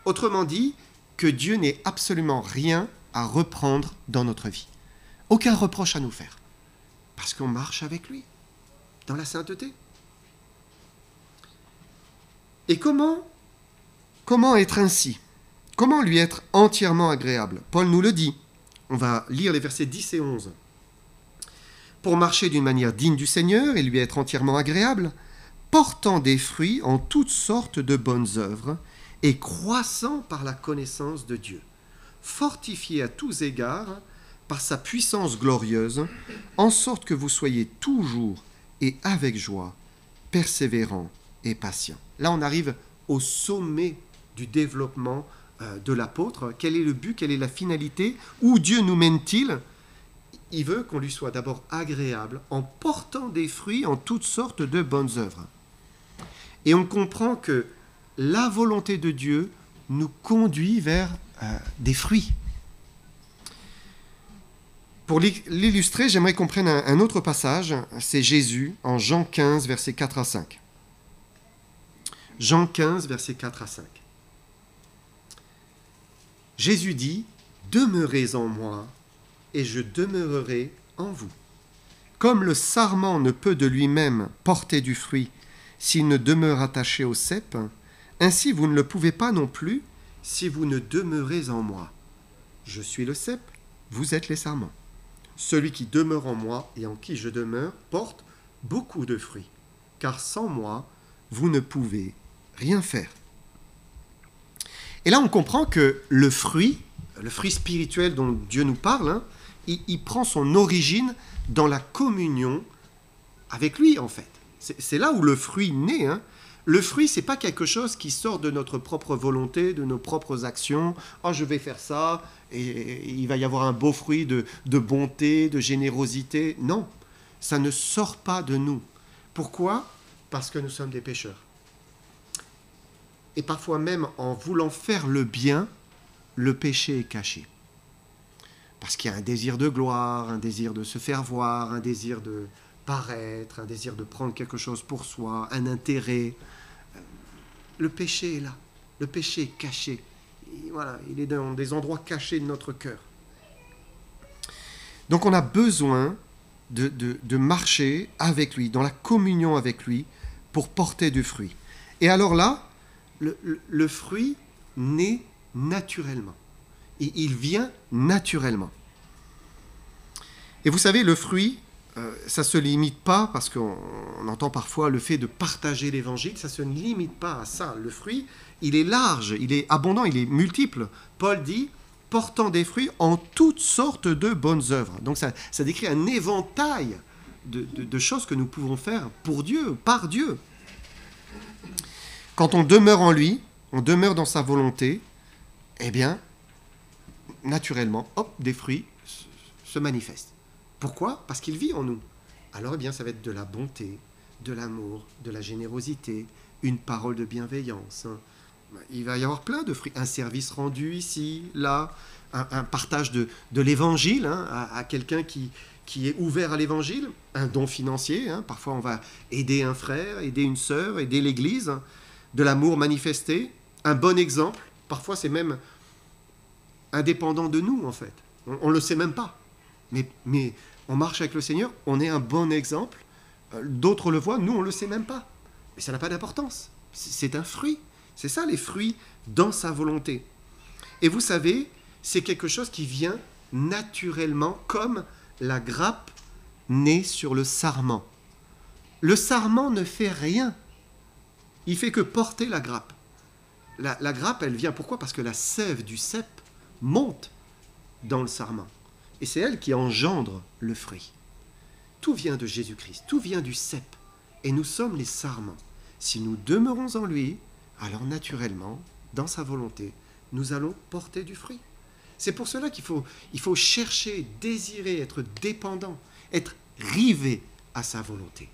Autrement dit, que Dieu n'ait absolument rien à reprendre dans notre vie. Aucun reproche à nous faire. Parce qu'on marche avec lui, dans la sainteté. Et comment être ainsi ? Comment lui être entièrement agréable ? Paul nous le dit. On va lire les versets 10 et 11. « pour marcher d'une manière digne du Seigneur et lui être entièrement agréable, portant des fruits en toutes sortes de bonnes œuvres et croissant par la connaissance de Dieu, fortifié à tous égards par sa puissance glorieuse, en sorte que vous soyez toujours et avec joie, persévérants et patients. Là, on arrive au sommet du développement de l'apôtre. Quel est le but? Quelle est la finalité? Où Dieu nous mène-t-il? Il veut qu'on lui soit d'abord agréable en portant des fruits en toutes sortes de bonnes œuvres. Et on comprend que la volonté de Dieu nous conduit vers des fruits. Pour l'illustrer, j'aimerais qu'on prenne un autre passage, c'est Jésus en Jean 15, versets 4 à 5. Jean 15, versets 4 à 5. Jésus dit, « Demeurez en moi, et je demeurerai en vous. Comme le sarment ne peut de lui-même porter du fruit s'il ne demeure attaché au cep, ainsi vous ne le pouvez pas non plus si vous ne demeurez en moi. Je suis le cep, vous êtes les sarments. Celui qui demeure en moi et en qui je demeure porte beaucoup de fruits, car sans moi, vous ne pouvez rien faire. » Et là, on comprend que le fruit spirituel dont Dieu nous parle, il prend son origine dans la communion avec lui, en fait. C'est là où le fruit naît. Le fruit, ce n'est pas quelque chose qui sort de notre propre volonté, de nos propres actions. « Oh, je vais faire ça, et il va y avoir un beau fruit de bonté, de générosité. » Non, ça ne sort pas de nous. Pourquoi? Parce que nous sommes des pécheurs. Et parfois même, en voulant faire le bien, le péché est caché. Parce qu'il y a un désir de gloire, un désir de se faire voir, un désir de paraître, un désir de prendre quelque chose pour soi, un intérêt. Le péché est là. Le péché est caché. Et voilà, il est dans des endroits cachés de notre cœur. Donc on a besoin de marcher avec lui, dans la communion avec lui, pour porter du fruit. Et alors là, le fruit naît naturellement. Et il vient naturellement. Et vous savez, le fruit, ça ne se limite pas, parce qu'on entend parfois le fait de partager l'évangile, ça ne se limite pas à ça. Le fruit, il est large, il est abondant, il est multiple. Paul dit, portant des fruits en toutes sortes de bonnes œuvres. Donc ça décrit un éventail de choses que nous pouvons faire pour Dieu, par Dieu. Quand on demeure en lui, on demeure dans sa volonté, eh bien, naturellement, hop, des fruits se manifestent. Pourquoi? Parce qu'il vit en nous. Alors, eh bien, ça va être de la bonté, de l'amour, de la générosité, une parole de bienveillance. Il va y avoir plein de fruits. Un service rendu ici, là, un partage de l'évangile à quelqu'un qui est ouvert à l'évangile, un don financier. Parfois, on va aider un frère, aider une sœur, aider l'Église, de l'amour manifesté, un bon exemple. Parfois, c'est même indépendant de nous, en fait. On ne le sait même pas. Mais on marche avec le Seigneur, on est un bon exemple. D'autres le voient, nous, on ne le sait même pas. Mais ça n'a pas d'importance. C'est un fruit. C'est ça, les fruits dans sa volonté. Et vous savez, c'est quelque chose qui vient naturellement, comme la grappe naît sur le sarment. Le sarment ne fait rien. Il fait que porter la grappe. La grappe, elle vient, pourquoi? Parce que la sève du cep monte dans le sarment. Et c'est elle qui engendre le fruit. Tout vient de Jésus-Christ, tout vient du cep. Et nous sommes les sarments. Si nous demeurons en lui, alors naturellement, dans sa volonté, nous allons porter du fruit. C'est pour cela qu'il faut chercher, désirer, être dépendant, être rivé à sa volonté.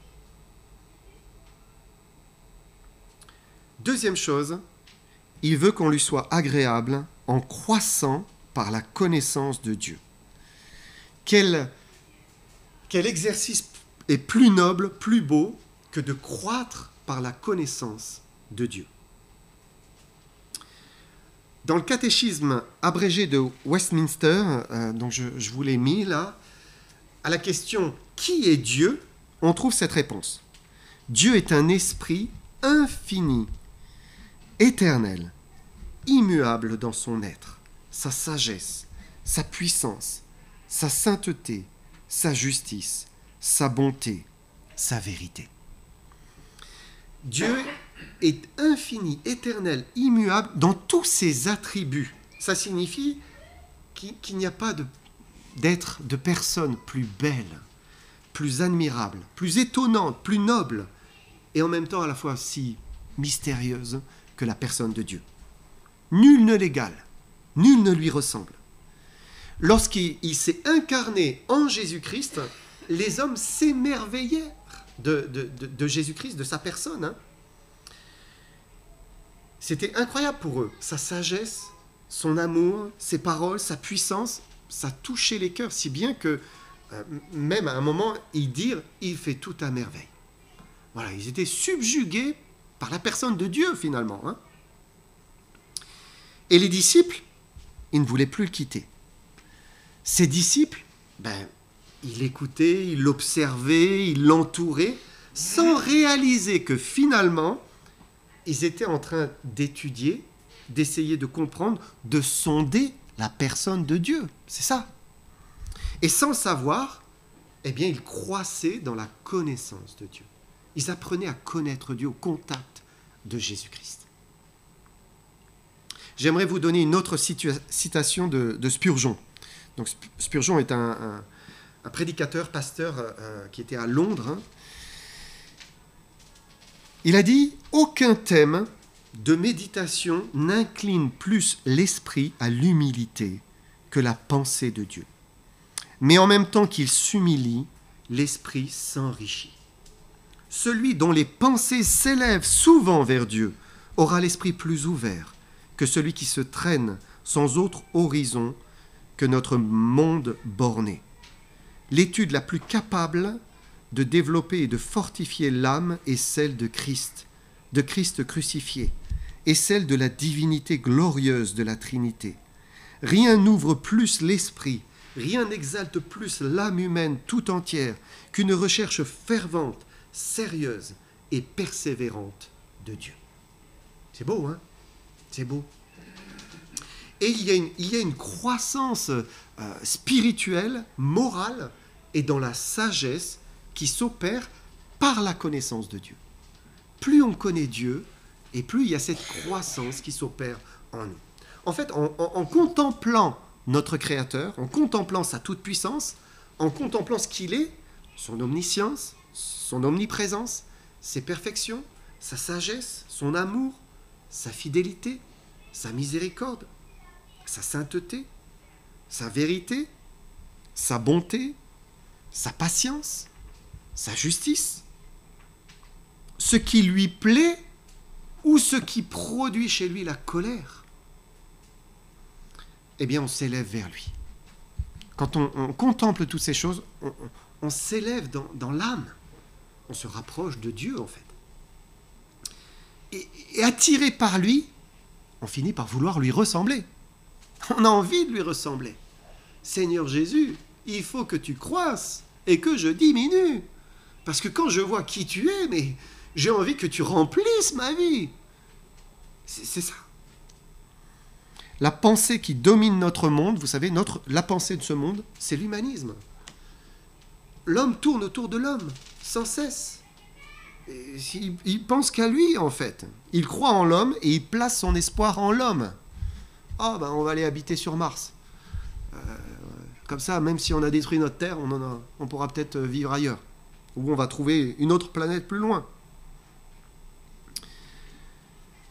Deuxième chose, il veut qu'on lui soit agréable en croissant par la connaissance de Dieu. Quel exercice est plus noble, plus beau que de croître par la connaissance de Dieu. Dans le catéchisme abrégé de Westminster, donc je vous l'ai mis là, à la question « Qui est Dieu ?», on trouve cette réponse. Dieu est un esprit infini, éternel, immuable dans son être, sa sagesse, sa puissance, sa sainteté, sa justice, sa bonté, sa vérité. Dieu est infini, éternel, immuable dans tous ses attributs. Ça signifie qu'il n'y a pas d'être, de personne plus belle, plus admirable, plus étonnante, plus noble, et en même temps à la fois si mystérieuse que la personne de Dieu. Nul ne l'égale, nul ne lui ressemble. Lorsqu'il s'est incarné en Jésus-Christ, les hommes s'émerveillèrent de Jésus-Christ, de sa personne. Hein. C'était incroyable pour eux. Sa sagesse, son amour, ses paroles, sa puissance, ça touchait les cœurs, si bien que même à un moment, ils dirent « il fait tout à merveille ». Voilà, ils étaient subjugués par la personne de Dieu, finalement. Hein. Et les disciples, ils ne voulaient plus le quitter. Ces disciples, ils l'écoutaient, ils l'observaient, ils l'entouraient, sans réaliser que finalement, ils étaient en train d'étudier, d'essayer de comprendre, de sonder la personne de Dieu. C'est ça. Et sans le savoir, ils croissaient dans la connaissance de Dieu. Ils apprenaient à connaître Dieu au contact de Jésus-Christ. J'aimerais vous donner une autre citation de Spurgeon. Donc, Spurgeon est un prédicateur, pasteur qui était à Londres. Hein. Il a dit « Aucun thème de méditation n'incline plus l'esprit à l'humilité que la pensée de Dieu. Mais en même temps qu'il s'humilie, l'esprit s'enrichit. Celui dont les pensées s'élèvent souvent vers Dieu aura l'esprit plus ouvert que celui qui se traîne sans autre horizon que notre monde borné. L'étude la plus capable de développer et de fortifier l'âme est celle de Christ crucifié, et celle de la divinité glorieuse de la Trinité. Rien n'ouvre plus l'esprit, rien n'exalte plus l'âme humaine tout entière qu'une recherche fervente, sérieuse et persévérante de Dieu. C'est beau, hein? C'est beau. Et il y a une croissance spirituelle, morale et dans la sagesse qui s'opère par la connaissance de Dieu. Plus on connaît Dieu, et plus il y a cette croissance qui s'opère en nous. En fait, en contemplant notre Créateur, en contemplant sa toute-puissance, en contemplant ce qu'il est, son omniscience, son omniprésence, ses perfections, sa sagesse, son amour, sa fidélité, sa miséricorde, sa sainteté, sa vérité, sa bonté, sa patience, sa justice, ce qui lui plaît ou ce qui produit chez lui la colère, on s'élève vers lui. Quand on contemple toutes ces choses, on s'élève dans l'âme. On se rapproche de Dieu, en fait. Et attiré par lui, on finit par vouloir lui ressembler. On a envie de lui ressembler. Seigneur Jésus, il faut que tu croisses et que je diminue. Parce que quand je vois qui tu es, mais j'ai envie que tu remplisses ma vie. C'est ça. La pensée qui domine notre monde, vous savez, la pensée de ce monde, c'est l'humanisme. L'homme tourne autour de l'homme, sans cesse. Il pense qu'à lui, en fait. Il croit en l'homme et il place son espoir en l'homme. On va aller habiter sur Mars. Comme ça, même si on a détruit notre Terre, on pourra peut-être vivre ailleurs. Ou on va trouver une autre planète plus loin.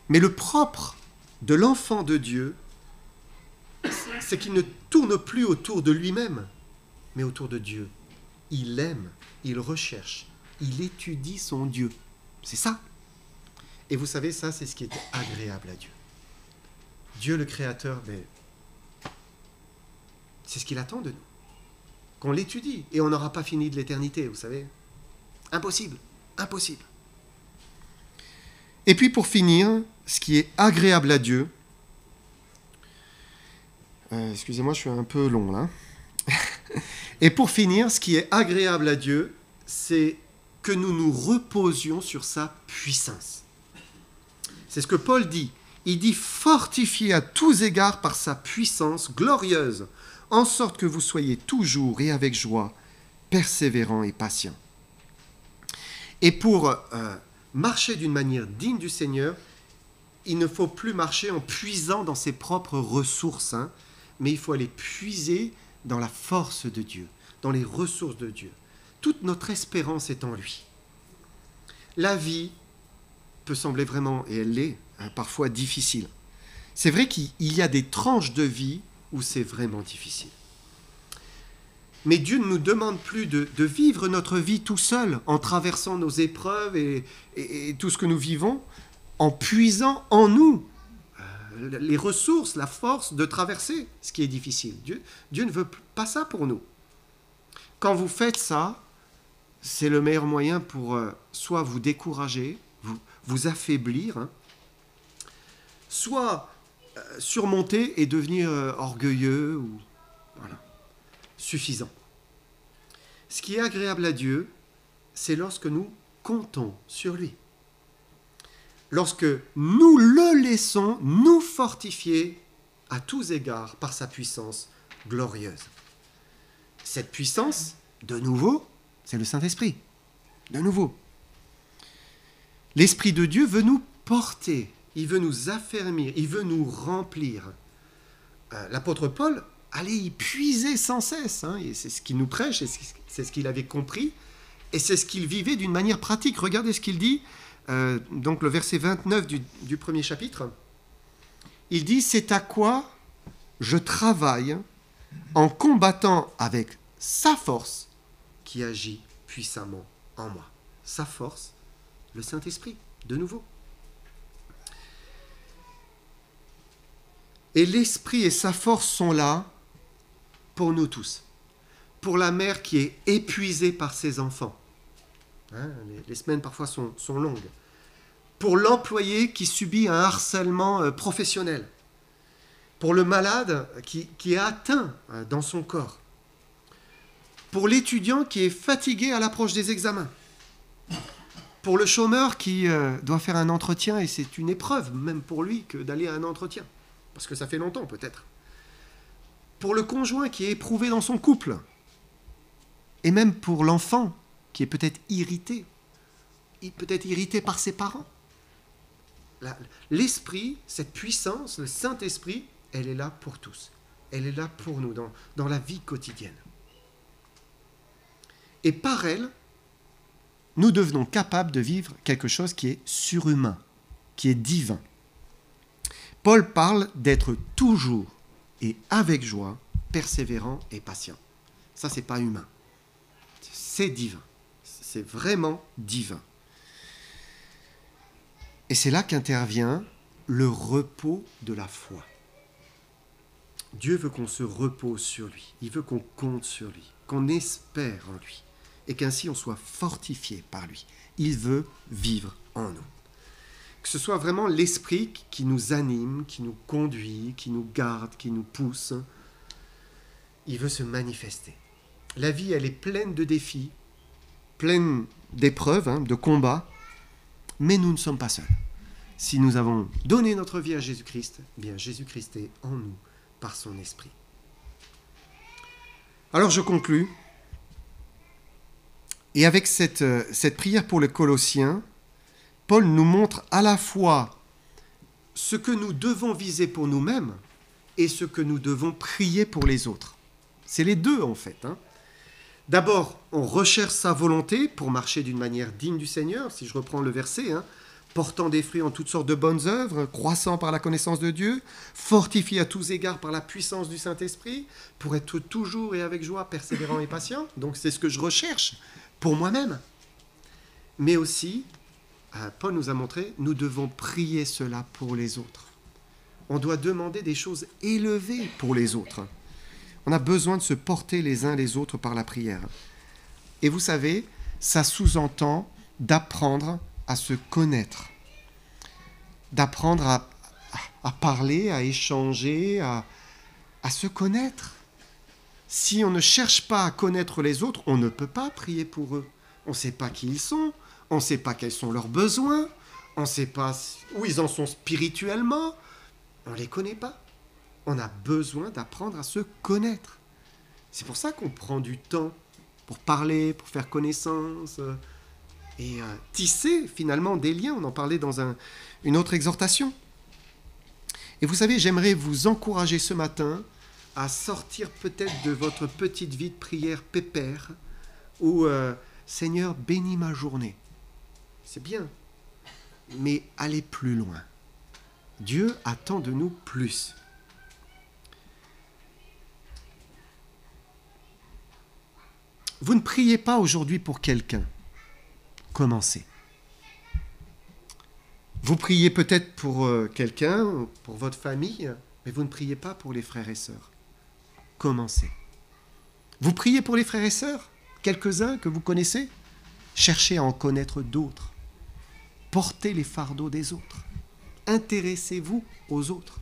Mais le propre de l'enfant de Dieu, c'est qu'il ne tourne plus autour de lui-même, mais autour de Dieu. Il aime, il recherche, il étudie son Dieu. C'est ça. Et vous savez, ça, c'est ce qui est agréable à Dieu. Dieu le Créateur, c'est ce qu'il attend de nous. Qu'on l'étudie. Et on n'aura pas fini de l'éternité, vous savez. Impossible. Impossible. Et puis pour finir, ce qui est agréable à Dieu, excusez-moi, je suis un peu long là. Et pour finir, ce qui est agréable à Dieu, c'est que nous nous reposions sur sa puissance. C'est ce que Paul dit. Il dit « Fortifié à tous égards par sa puissance glorieuse, en sorte que vous soyez toujours et avec joie persévérant et patient. Et pour marcher d'une manière digne du Seigneur, il ne faut plus marcher en puisant dans ses propres ressources, hein, mais il faut aller puiser dans la force de Dieu, dans les ressources de Dieu. Toute notre espérance est en lui. La vie peut sembler vraiment, et elle l'est, hein, parfois difficile. C'est vrai qu'il y a des tranches de vie où c'est vraiment difficile. Mais Dieu ne nous demande plus de vivre notre vie tout seul, en traversant nos épreuves et tout ce que nous vivons, en puisant en nous les ressources, la force de traverser ce qui est difficile. Dieu ne veut pas ça pour nous. Quand vous faites ça, c'est le meilleur moyen pour soit vous décourager, vous affaiblir, hein, soit surmonter et devenir orgueilleux ou voilà, suffisant. Ce qui est agréable à Dieu, c'est lorsque nous comptons sur lui. Lorsque nous le laissons nous fortifier à tous égards par sa puissance glorieuse. Cette puissance, de nouveau, c'est le Saint-Esprit. De nouveau. L'Esprit de Dieu veut nous porter, il veut nous affermir, il veut nous remplir. L'apôtre Paul allait y puiser sans cesse, hein, et c'est ce qu'il nous prêche, et c'est ce qu'il avait compris, et c'est ce qu'il vivait d'une manière pratique. Regardez ce qu'il dit, donc le verset 29 du premier chapitre. Il dit « C'est à quoi je travaille en combattant avec sa force qui agit puissamment en moi. » Sa force, le Saint-Esprit, de nouveau. Et l'Esprit et sa force sont là pour nous tous. Pour la mère qui est épuisée par ses enfants. Hein, les semaines parfois sont longues. Pour l'employé qui subit un harcèlement professionnel. Pour le malade qui est atteint dans son corps. Pour l'étudiant qui est fatigué à l'approche des examens. Pour le chômeur qui doit faire un entretien, et c'est une épreuve même pour lui que d'aller à un entretien. Parce que ça fait longtemps peut-être. Pour le conjoint qui est éprouvé dans son couple. Et même pour l'enfant qui est peut-être irrité par ses parents. L'Esprit, cette puissance, le Saint-Esprit, elle est là pour tous. Elle est là pour nous dans la vie quotidienne. Et par elle, nous devenons capables de vivre quelque chose qui est surhumain, qui est divin. Paul parle d'être toujours et avec joie, persévérant et patient. Ça, c'est pas humain. C'est divin. C'est vraiment divin. Et c'est là qu'intervient le repos de la foi. Dieu veut qu'on se repose sur lui. Il veut qu'on compte sur lui, qu'on espère en lui, et qu'ainsi on soit fortifié par lui. Il veut vivre en nous. Que ce soit vraiment l'Esprit qui nous anime, qui nous conduit, qui nous garde, qui nous pousse. Il veut se manifester. La vie, elle est pleine de défis, pleine d'épreuves, hein, de combats, mais nous ne sommes pas seuls. Si nous avons donné notre vie à Jésus-Christ, eh bien Jésus-Christ est en nous par son Esprit. Alors je conclus. Et avec cette prière pour les Colossiens, Paul nous montre à la fois ce que nous devons viser pour nous-mêmes et ce que nous devons prier pour les autres. C'est les deux en fait. Hein. D'abord, on recherche sa volonté pour marcher d'une manière digne du Seigneur, si je reprends le verset, hein, portant des fruits en toutes sortes de bonnes œuvres, croissant par la connaissance de Dieu, fortifié à tous égards par la puissance du Saint-Esprit, pour être toujours et avec joie, persévérant et patient. Donc c'est ce que je recherche pour moi-même. Mais aussi, Paul nous a montré, nous devons prier cela pour les autres. On doit demander des choses élevées pour les autres. On a besoin de se porter les uns les autres par la prière. Et vous savez, ça sous-entend d'apprendre à se connaître, d'apprendre à parler, à échanger, à se connaître. Si on ne cherche pas à connaître les autres, on ne peut pas prier pour eux. On ne sait pas qui ils sont, on ne sait pas quels sont leurs besoins, on ne sait pas où ils en sont spirituellement, on ne les connaît pas. On a besoin d'apprendre à se connaître. C'est pour ça qu'on prend du temps pour parler, pour faire connaissance et tisser finalement des liens. On en parlait dans une autre exhortation. Et vous savez, j'aimerais vous encourager ce matin à sortir peut-être de votre petite vie de prière pépère où Seigneur, bénis ma journée. C'est bien, mais allez plus loin. Dieu attend de nous plus. Vous ne priez pas aujourd'hui pour quelqu'un. Commencez. Vous priez peut-être pour quelqu'un, pour votre famille, mais vous ne priez pas pour les frères et sœurs. Commencez. Vous priez pour les frères et sœurs, quelques-uns que vous connaissez. Cherchez à en connaître d'autres. Portez les fardeaux des autres. Intéressez-vous aux autres.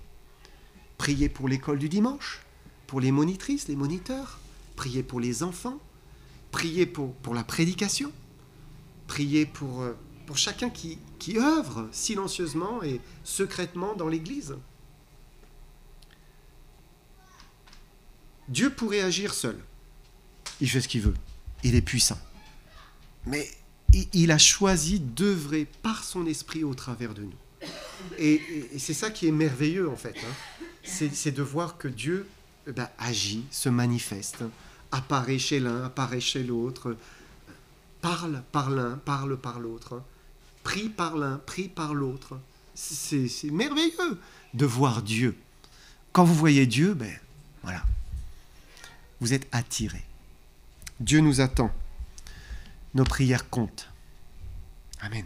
Priez pour l'école du dimanche, pour les monitrices, les moniteurs. Priez pour les enfants. Priez pour la prédication. Priez pour chacun qui œuvre silencieusement et secrètement dans l'Église. Dieu pourrait agir seul. Il fait ce qu'il veut. Il est puissant. Mais il a choisi d'œuvrer par son esprit au travers de nous. Et c'est ça qui est merveilleux en fait. C'est de voir que Dieu agit, se manifeste, apparaît chez l'un, apparaît chez l'autre, parle par l'un, parle par l'autre, prie par l'un, prie par l'autre. C'est merveilleux de voir Dieu. Quand vous voyez Dieu, voilà, vous êtes attirés. Dieu nous attend. Nos prières comptent. Amen.